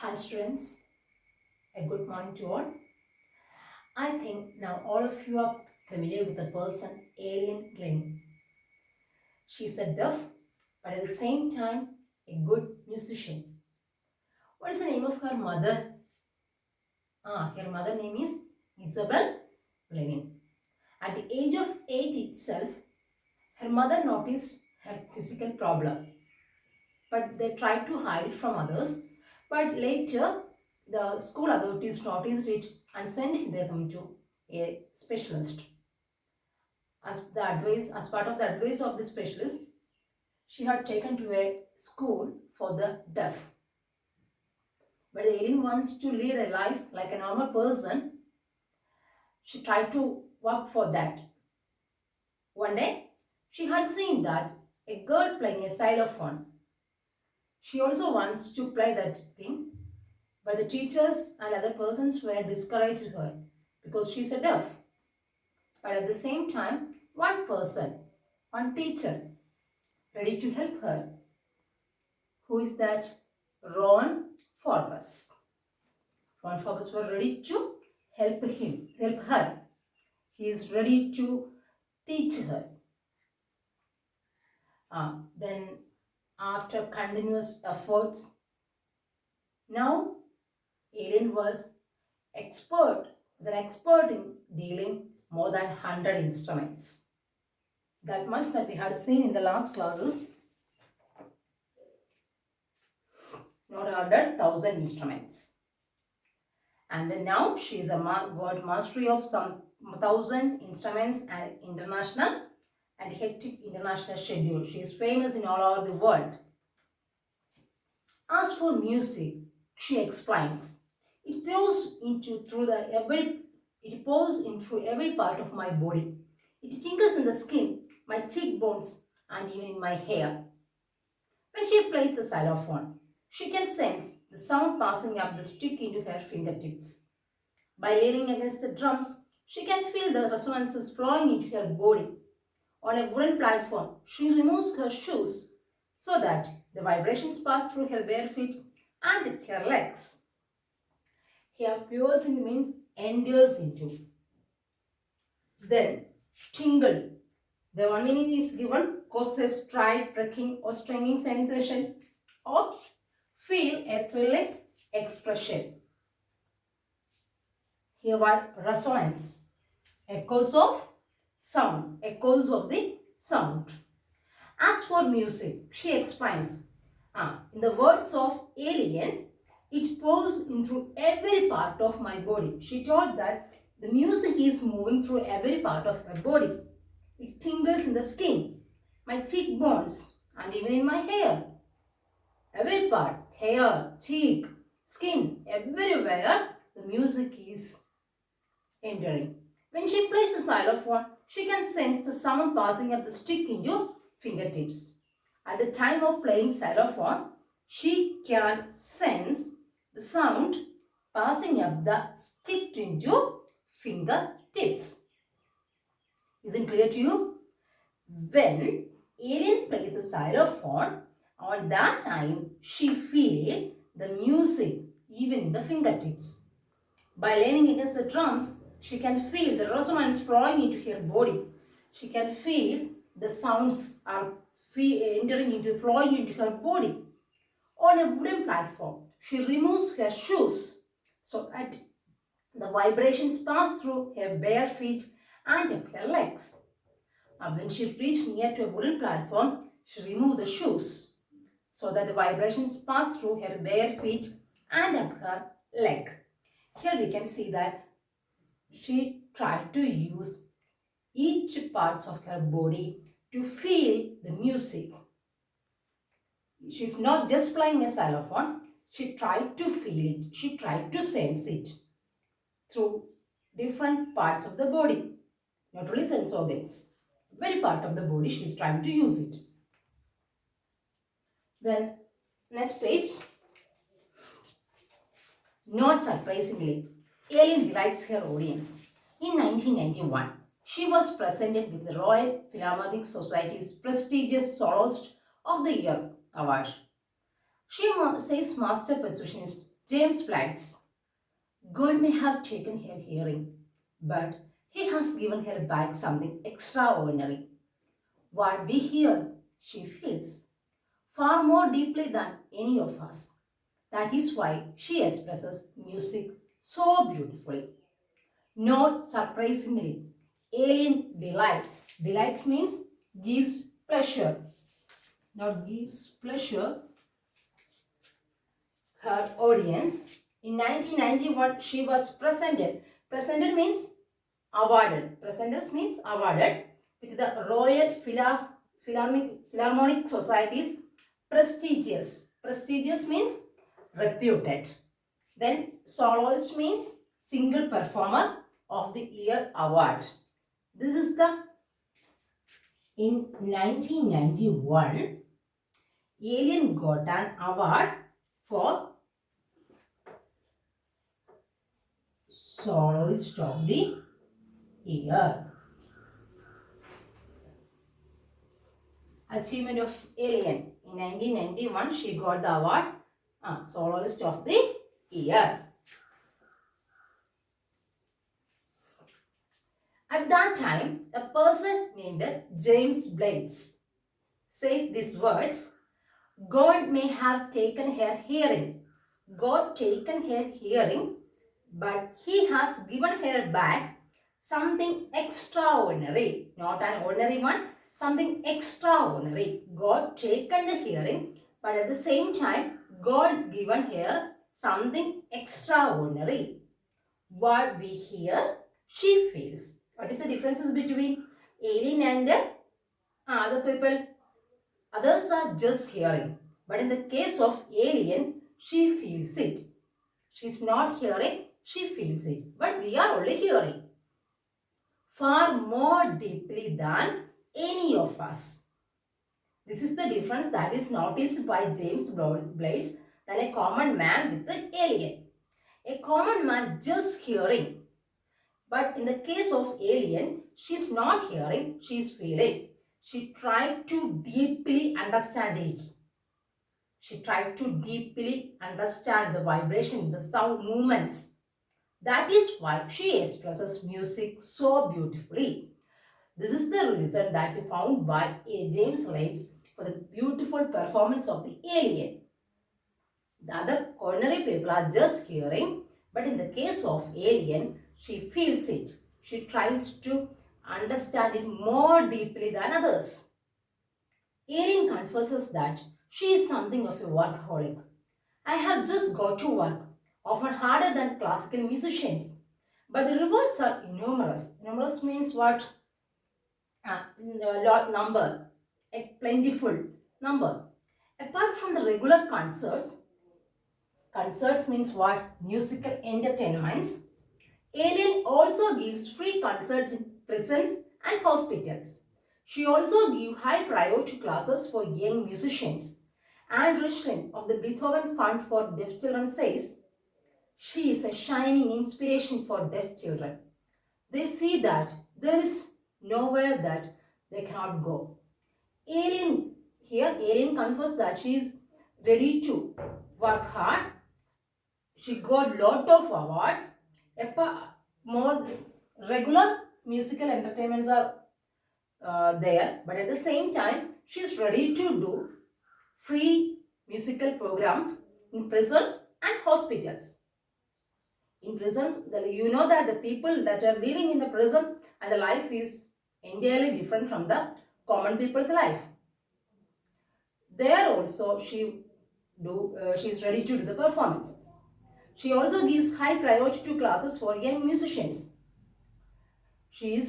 Hi students, a good morning to all. I think now all of you are familiar with the person Glennie. She's a deaf but at the same time a good musician. What is the name of her mother? Her mother name is Glennie. At the age of 8 itself, her mother noticed her physical problem, but they tried to hide it from others. But later, the school authorities noticed it and sent them to a specialist. As part of the advice of the specialist, she had taken to a school for the deaf. But the alien wants to lead a life like a normal person. She tried to work for that. One day, she had seen that a girl playing a xylophone. She also wants to play that thing, but the teachers and other persons were discouraging her because she's a deaf. But at the same time, one person, one teacher, ready to help her. Who is that? Ron Forbes. Ron Forbes was ready to help her. He is ready to teach her. Then after continuous efforts, now Alien was an expert in dealing more than 100 instruments. That much that we had seen in the last classes. Not 100,000 instruments. And then now she is got mastery of some 1,000 instruments and international and hectic international schedule. She is famous in all over the world. As for music, she explains, it pours into every part of my body. It tingles in the skin, my cheekbones, and even in my hair. When she plays the xylophone, she can sense the sound passing up the stick into her fingertips. By leaning against the drums, she can feel the resonances flowing into her body. On a wooden platform, she removes her shoes so that the vibrations pass through her bare feet and her legs. Here, piercing means enters into. Then, tingle. The one meaning is given, causes pride, pricking or stinging sensation, or feel a thrilling expression. Here what? Resonance. Echoes of sound. Echoes of the sound. As for music, she explains, in the words of Alien, it pours into every part of my body. She told that the music is moving through every part of her body. It tingles in the skin, my cheekbones, and even in my hair. Every part, hair, cheek, skin, everywhere the music is entering. When she plays the xylophone, she can sense the sound passing up the stick in your fingertips. At the time of playing xylophone, she can sense the sound passing up the stick into your fingertips. Is it clear to you? When Alien plays the xylophone, on that time she feels the music even in the fingertips. By leaning against the drums, she can feel the resonance flowing into her body. She can feel the sounds are flowing into her body. On a wooden platform, she removes her shoes so that the vibrations pass through her bare feet and her legs. When she reached near to a wooden platform, she removed the shoes so that the vibrations pass through her bare feet and up her leg. Here we can see that she tried to use each parts of her body to feel the music. She's not just playing a xylophone, she tried to feel it, she tried to sense it through different parts of the body, not only sense organs. Very part of the body she is trying to use it. Then next page. Not surprisingly, Evelyn delights her audience. In 1991, she was presented with the Royal Philharmonic Society's prestigious Soloist of the Year award. She says master percussionist James writes, God may have taken her hearing, but he has given her back something extraordinary. What we hear, she feels far more deeply than any of us. That is why she expresses music so beautifully. Not surprisingly, Alien delights. Delights means gives pleasure. Not gives pleasure her audience. In 1991, she was presented. Presented means awarded. Presented means awarded with the Royal Philharmonic Society's prestigious. Prestigious means reputed. Then soloist means single performer of the year award. This is the in 1991 Alien got an award for soloist of the year. Achievement of Alien. In 1991 she got the award soloist of the year. At that time, a person named James Blades says these words, God may have taken her hearing. God taken her hearing, but he has given her back something extraordinary. Not an ordinary one, something extraordinary. God taken the hearing, but at the same time, God given her something extraordinary. What we hear, she feels. What is the differences between alien and other people? Others are just hearing. But in the case of alien, she feels it. She's not hearing, she feels it. But we are only hearing. Far more deeply than any of us. This is the difference that is noticed by James Blades than a common man with an alien. A common man just hearing. But in the case of alien, she's not hearing, she's feeling. She tried to deeply understand it. She tried to deeply understand the vibration, the sound movements. That is why she expresses music so beautifully. This is the reason that is found by James Blades for the beautiful performance of the alien. The other ordinary people are just hearing, but in the case of alien, she feels it. She tries to understand it more deeply than others. Alien confesses that she is something of a workaholic. I have just got to work, often harder than classical musicians. But the rewards are numerous. Numerous means what? Lot number, a plentiful number. Apart from the regular concerts, concerts means what? Musical entertainments. Alien also gives free concerts in prisons and hospitals. She also gives high priority classes for young musicians. And Rishlin of the Beethoven Fund for Deaf Children says, she is a shining inspiration for deaf children. They see that there is nowhere that they cannot go. Alien confessed that she is ready to work hard. She got lot of awards. More regular musical entertainments are there, but at the same time, she is ready to do free musical programs in prisons and hospitals. In prisons, you know that the people that are living in the prison and the life is entirely different from the common people's life. There also she is ready to do the performances. She also gives high priority to classes for young musicians. She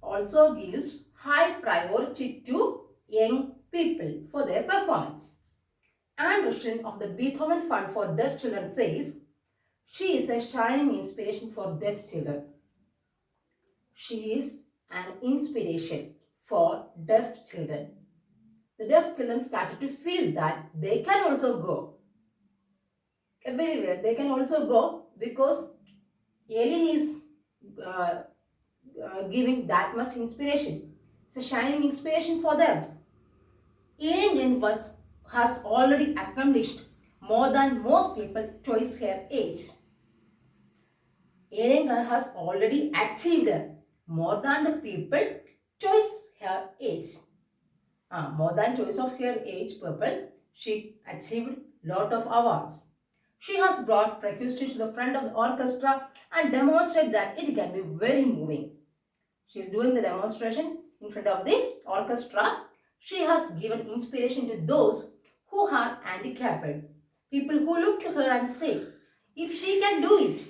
also gives high priority to young people for their performance. Anne Rushton of the Beethoven Fund for Deaf Children says, she is a shining inspiration for deaf children. She is an inspiration for deaf children. The deaf children started to feel that they can also go everywhere. They can also go because Alien is uh, giving that much inspiration. It's a shining inspiration for them. Alien has already accomplished more than most people twice her age. Alien girl has already achieved more than the people twice her age. More than twice of her age people, she achieved lot of awards. She has brought precursors to the front of the orchestra and demonstrated that it can be very moving. She is doing the demonstration in front of the orchestra. She has given inspiration to those who are handicapped. People who look to her and say, if she can do it,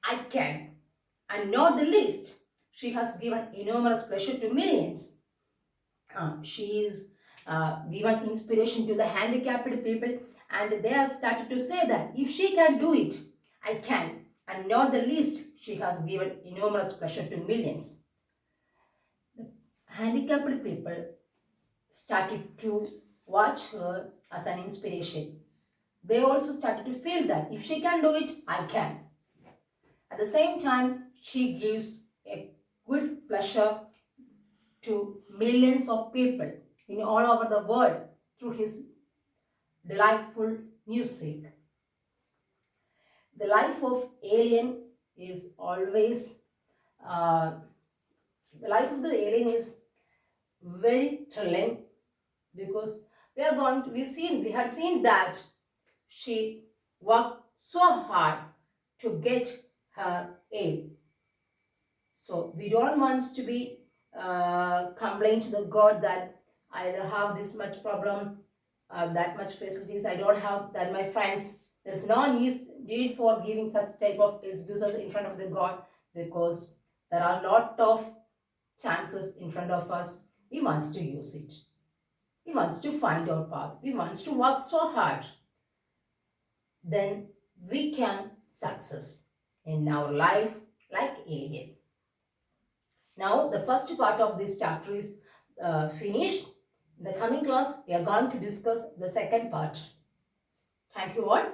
I can. And not the least, she has given enormous pleasure to millions. She is given inspiration to the handicapped people, and they have started to say that if she can do it, I can. And not the least, she has given enormous pleasure to millions. Handicapped people started to watch her as an inspiration. They also started to feel that if she can do it, I can. At the same time, she gives a good pleasure to millions of people in all over the world through his delightful music. The life of alien is always the life of the alien is very thrilling, because we had seen that she worked so hard to get her aim. So we don't want to be complain to the God that I have this much problem, that much facilities I don't have, that my friends. There is no need for giving such type of excuses in front of the God, because there are a lot of chances in front of us. He wants to use it. He wants to find our path. He wants to work so hard. Then we can success in our life like alien. Now the first part of this chapter is finished. In the coming class, we are going to discuss the second part. Thank you all.